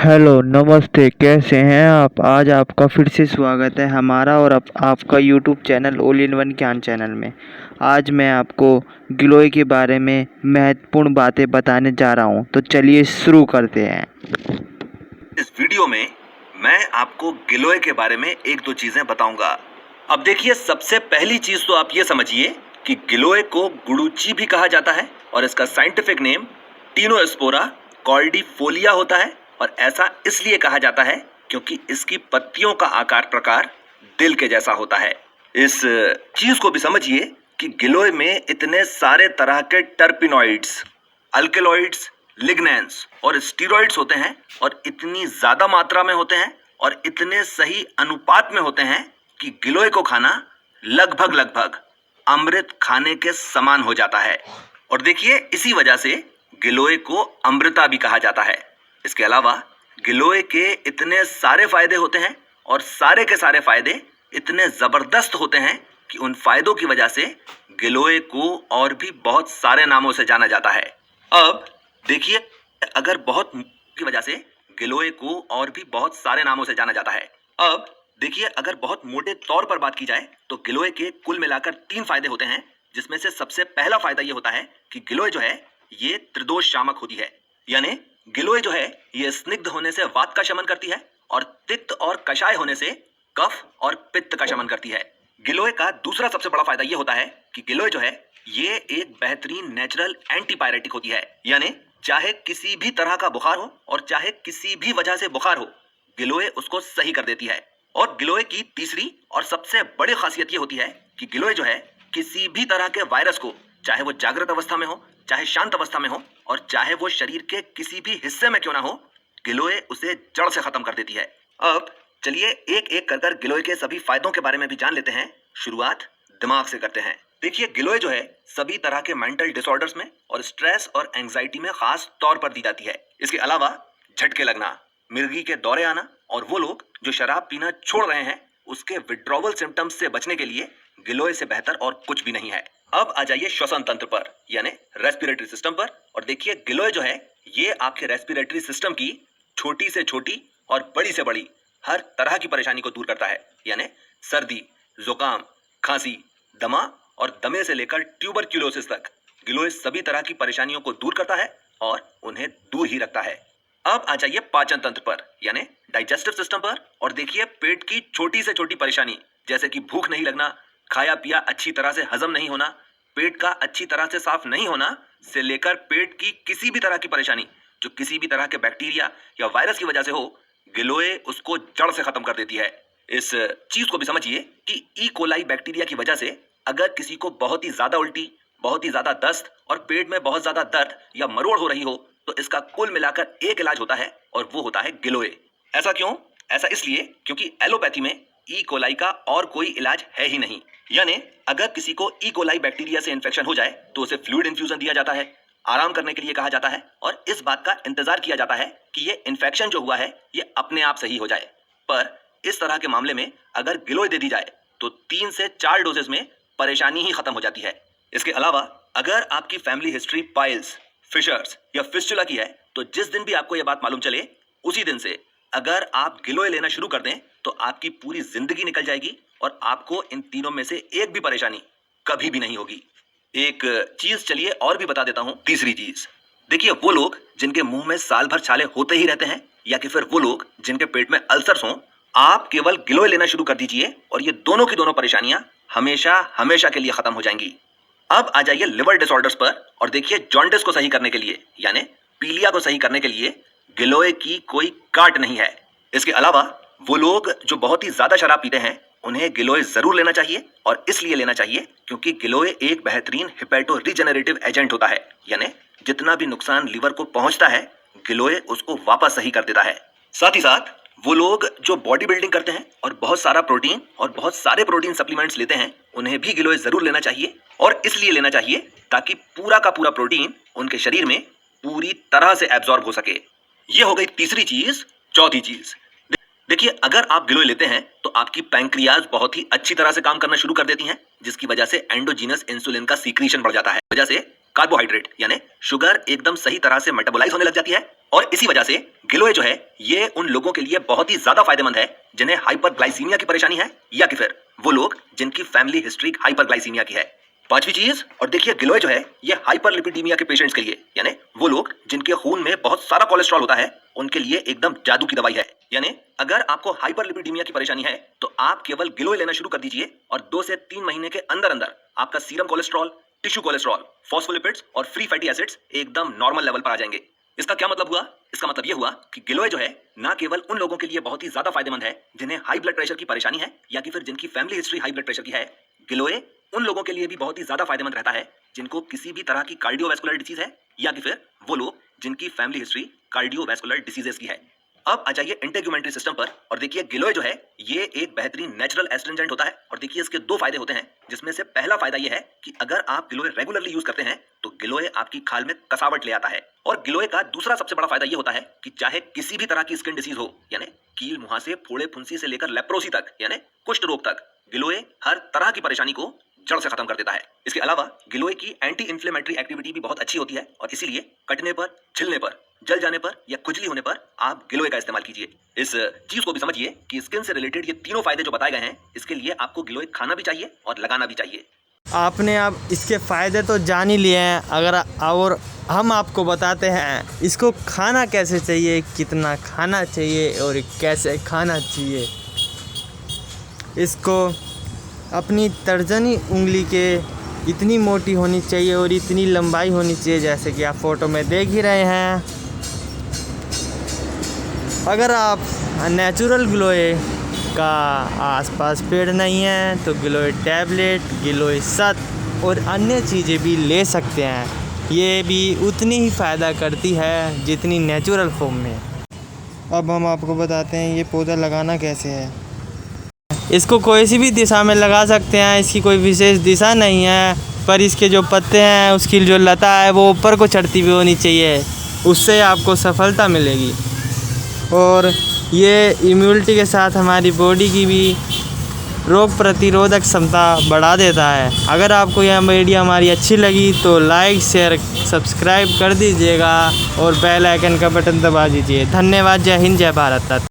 Hello, नमस्ते, कैसे हैं आप? आज आपका फिर से स्वागत है हमारा और आपका YouTube channel all in one ज्ञान चैनल में। आज मैं आपको गिलोय के बारे में महत्वपूर्ण बातें बताने जा रहा हूं, तो चलिए शुरू करते हैं। इस वीडियो में मैं आपको गिलोय के बारे में एक दो चीजें बताऊंगा। अब देखिए, सबसे पहली चीज तो आप ये समझिए कि गिलोय को गुडुची भी कहा जाता है और इसका साइंटिफिक नेम टीनोस्पोरा कॉर्डिफोलिया होता है। और ऐसा इसलिए कहा जाता है क्योंकि इसकी पत्तियों का आकार प्रकार दिल के जैसा होता है। इस चीज को भी समझिए कि गिलोय में इतने सारे तरह के टर्पिनॉइड्स, अल्केलॉइड्स, लिग्नैंस और स्टीरॉइड्स होते हैं और इतनी ज्यादा मात्रा में होते हैं और इतने सही अनुपात में होते हैं कि गिलोय को खाना लगभग लगभग अमृत खाने के समान हो जाता है। और देखिए, इसी वजह से गिलोय को अमृता भी कहा जाता है। इसके अलावा गिलोय के इतने सारे फायदे होते हैं और सारे के सारे फायदे इतने जबरदस्त होते हैं कि उन फायदों की वजह से गिलोय को और भी बहुत सारे नामों से जाना जाता है। अब देखिए, अगर बहुत की वजह से गिलोय को और भी बहुत सारे नामों से जाना जाता है। अब देखिए, अगर बहुत मोटे तौर पर बात की जाए तो गिलोय के कुल मिलाकर 3 फायदे होते हैं, जिसमें से सबसे पहला फायदा ये होता है कि गिलोय जो है ये त्रिदोष शामक होती है। यानी गिलोय जो है ये स्निग्ध होने से वात का शमन करती है और तिक्त और कषाय होने से कफ और पित्त का शमन करती है। गिलोय का दूसरा सबसे बड़ा फायदा ये होता है कि गिलोय जो है ये एक बेहतरीन नेचुरल एंटीपायरेटिक होती है। यानी चाहे किसी भी तरह का बुखार हो और चाहे किसी भी वजह से बुखार हो, गिलोय उसको सही कर देती है। और गिलोय की तीसरी और सबसे बड़ी खासियत ये होती है कि गिलोय जो है किसी भी तरह के वायरस को, चाहे वो जागृत अवस्था में हो, चाहे शांत अवस्था में हो और चाहे वो शरीर के किसी भी हिस्से में क्यों ना हो, गिलोय उसे जड़ से खत्म कर देती है। अब चलिए एक एक कर गिलोय के सभी फायदों के बारे में भी जान लेते हैं। शुरुआत दिमाग से करते हैं। देखिए, गिलोय जो है सभी तरह के मेंटल डिसऑर्डर्स में और स्ट्रेस और एंजाइटी में खास तौर पर दी जाती है। इसके अलावा झटके लगना, मिर्गी के दौरे आना और वो लोग जो शराब पीना छोड़ रहे हैं उसके विड्रॉवल सिम्टम्स से बचने के लिए गिलोय से बेहतर और कुछ भी नहीं है। अब आ जाइए श्वसन तंत्र पर, यानी रेस्पिरेटरी सिस्टम पर। और देखिए, गिलोय जो है ये आपके रेस्पिरेटरी सिस्टम की छोटी से छोटी और बड़ी से बड़ी हर तरह की परेशानी को दूर करता है। यानी सर्दी, जुकाम, खांसी, दमा और दमे से लेकर ट्यूबरक्यूलोसिस तक गिलोय सभी तरह की परेशानियों को दूर करता है और उन्हें दूर ही रखता है। अब आ जाइए पाचन तंत्र पर, यानी डाइजेस्टिव सिस्टम पर। और देखिए, पेट की छोटी से छोटी परेशानी जैसे कि भूख नहीं लगना, खाया पिया अच्छी तरह से हजम नहीं होना, पेट का अच्छी तरह से साफ नहीं होना से लेकर पेट की किसी भी तरह की परेशानी जो किसी भी तरह के बैक्टीरिया या वायरस की वजह से हो, गिलोय उसको जड़ से खत्म कर देती है। इस चीज को भी समझिए कि ई कोलाई बैक्टीरिया की वजह से अगर किसी को बहुत ही ज्यादा उल्टी, बहुत ही ज्यादा दस्त और पेट में बहुत ज्यादा दर्द या मरोड़ हो रही हो, तो इसका कुल मिलाकर एक इलाज होता है और वो होता है गिलोय। ऐसा क्यों? ऐसा इसलिए क्योंकि एलोपैथी में ई कोलाई का और कोई इलाज है ही नहीं। यानी अगर किसी को ई कोलाई बैक्टीरिया से इन्फेक्शन हो जाए तो उसे फ्लूइड इन्फ्यूजन दिया जाता है, आराम करने के लिए कहा जाता है और इस बात का इंतजार किया जाता है कि ये इन्फेक्शन जो हुआ है ये अपने आप सही हो जाए। पर इस तरह के मामले में अगर गिलोय दे दी जाए तो 3 से 4 डोजेस में परेशानी ही खत्म हो जाती है। इसके अलावा अगर आपकी फैमिली हिस्ट्री पाइल्स, फिशर्स या फिस्टुला की है तो जिस दिन भी आपको यह बात मालूम चले उसी दिन से अगर आप गिलोय लेना शुरू कर दें तो आपकी पूरी जिंदगी निकल जाएगी और आपको इन तीनों में से एक भी परेशानी कभी भी नहीं होगी। एक चीज चलिए और भी बता देता हूं, तीसरी चीज। देखिए, वो लोग जिनके मुंह में साल भर छाले होते ही रहते हैं या कि फिर वो लोग जिनके पेट में अल्सर्स हों, आप केवल गिलोय लेना शुरू कर दीजिए और ये दोनों की दोनों परेशानियां हमेशा हमेशा के लिए खत्म हो जाएंगी। अब आ जाइए लिवर डिसऑर्डर्स पर। और देखिए, जॉन्डिस को सही करने के लिए यानी पीलिया को सही करने के लिए गिलोय की कोई काट नहीं है। इसके अलावा वो लोग जो बहुत ही ज्यादा शराब पीते हैं उन्हें गिलोय जरूर लेना चाहिए और इसलिए लेना चाहिए क्योंकि गिलोय एक बेहतरीन हिपैटो रीजनरेटिव एजेंट होता है। यानी जितना भी नुकसान लीवर को पहुंचता है गिलोय उसको वापस सही कर देता है। साथ ही साथ वो लोग जो बॉडी बिल्डिंग करते हैं और बहुत सारा प्रोटीन और बहुत सारे प्रोटीन सप्लीमेंट्स लेते हैं उन्हें भी गिलोय जरूर लेना चाहिए और इसलिए लेना चाहिए ताकि पूरा का पूरा प्रोटीन उनके शरीर में पूरी तरह से एब्जॉर्ब हो सके। ये हो गई तीसरी चीज। चौथी चीज, देखिए, अगर आप गिलोय लेते हैं तो आपकी पैंक्रियाज बहुत ही अच्छी तरह से काम करना शुरू कर देती हैं, जिसकी वजह से एंडोजीनस इंसुलिन का सीक्रीशन बढ़ जाता है, वजह से कार्बोहाइड्रेट यानी शुगर एकदम सही तरह से मेटाबोलाइज होने लग जाती है और इसी वजह से गिलोय जो है ये उन लोगों के लिए बहुत ही ज्यादा फायदेमंद है जिन्हें हाइपरग्लाइसीमिया की परेशानी है या कि फिर वो लोग जिनकी फैमिली हिस्ट्री हाइपरग्लाइसीमिया की है। पांचवी चीज, और देखिए गिलोय जो है ये हाइपरलिपिडीमिया के पेशेंट्स के लिए यानी वो लोग जिनके खून में बहुत सारा कोलेस्ट्रॉल होता है उनके लिए एकदम जादू की दवाई है। यानी अगर आपको हाइपरलिपिडीमिया की परेशानी है तो आप केवल गिलोय लेना शुरू कर दीजिए और 2 से 3 महीने के अंदर अंदर आपका serum cholesterol, tissue cholesterol, phospholipids और फ्री फैटी एसिड्स एकदम नॉर्मल लेवल पर आ जाएंगे। इसका क्या मतलब हुआ? इसका मतलब यह हुआ कि गिलोय जो है ना केवल उन लोगों के लिए बहुत ही ज्यादा फायदेमंद है जिन्हें हाई ब्लड प्रेशर की परेशानी है या कि फिर जिनकी family history high blood pressure की है। गिलोय उन लोगों के लिए भी बहुत ही ज्यादा फायदेमंद रहता है जिनको किसी भी तरह की कार्डियोवैस्कुलर डिसीज है या कि फिर वो लोग जिनकी फैमिली हिस्ट्री कार्डियोवैस्कुलर डिसीजेस की है। अब आ जाइए इंटेग्यूमेंट्री सिस्टम पर और देखिए गिलोय जो है ये एक बेहतरीन नेचुरल एस्ट्रिंजेंट होता है और देखिए इसके 2 फायदे होते हैं जिसमें से पहला फायदा ये है कि अगर आप गिलोय रेगुलरली यूज करते हैं तो गिलोय आपकी खाल में कसावट ले आता है। और गिलोय का दूसरा सबसे बड़ा फायदा ये होता है कि चाहे किसी भी तरह की स्किन डिसीज हो यानी कील मुहासे, फोड़े फुंसी से लेकर लेप्रोसी तक यानी कुष्ठ रोग तक, गिलोय हर तरह की परेशानी को जड़ से खत्म कर देता है। इसके अलावा गिलोय की एंटी इंफ्लेमेटरी एक्टिविटी भी बहुत अच्छी होती है और इसीलिए कटने पर, छिलने पर, जल जाने पर या खुजली होने पर आप गिलोय का इस्तेमाल कीजिए। इस चीज को भी समझिए कि स्किन से रिलेटेड ये तीनों फायदे जो बताए गए हैं इसके लिए आपको गिलोय खाना भी चाहिए और लगाना भी चाहिए। आपने अब इसके फ़ायदे तो जान ही लिए हैं, अगर और हम आपको बताते हैं इसको खाना कैसे चाहिए, कितना खाना चाहिए और कैसे खाना चाहिए। इसको अपनी तर्जनी उंगली के इतनी मोटी होनी चाहिए और इतनी लंबाई होनी चाहिए जैसे कि आप फ़ोटो में देख ही रहे हैं। अगर आप नेचुरल गिलोय का आसपास पेड़ नहीं है तो गिलोय टैबलेट, गिलोय सत और अन्य चीज़ें भी ले सकते हैं। ये भी उतनी ही फ़ायदा करती है जितनी नेचुरल फॉर्म में। अब हम आपको बताते हैं ये पौधा लगाना कैसे है। इसको कोई सी भी दिशा में लगा सकते हैं, इसकी कोई विशेष दिशा नहीं है, पर इसके जो पत्ते हैं उसकी जो लता है वो ऊपर को चढ़ती हुई होनी चाहिए, उससे आपको सफलता मिलेगी। और ये इम्यूनिटी के साथ हमारी बॉडी की भी रोग प्रतिरोधक क्षमता बढ़ा देता है। अगर आपको यह वीडियो हमारी अच्छी लगी तो लाइक, शेयर, सब्सक्राइब कर दीजिएगा और बेल आइकन का बटन दबा दीजिए। धन्यवाद। जय हिंद, जय भारत।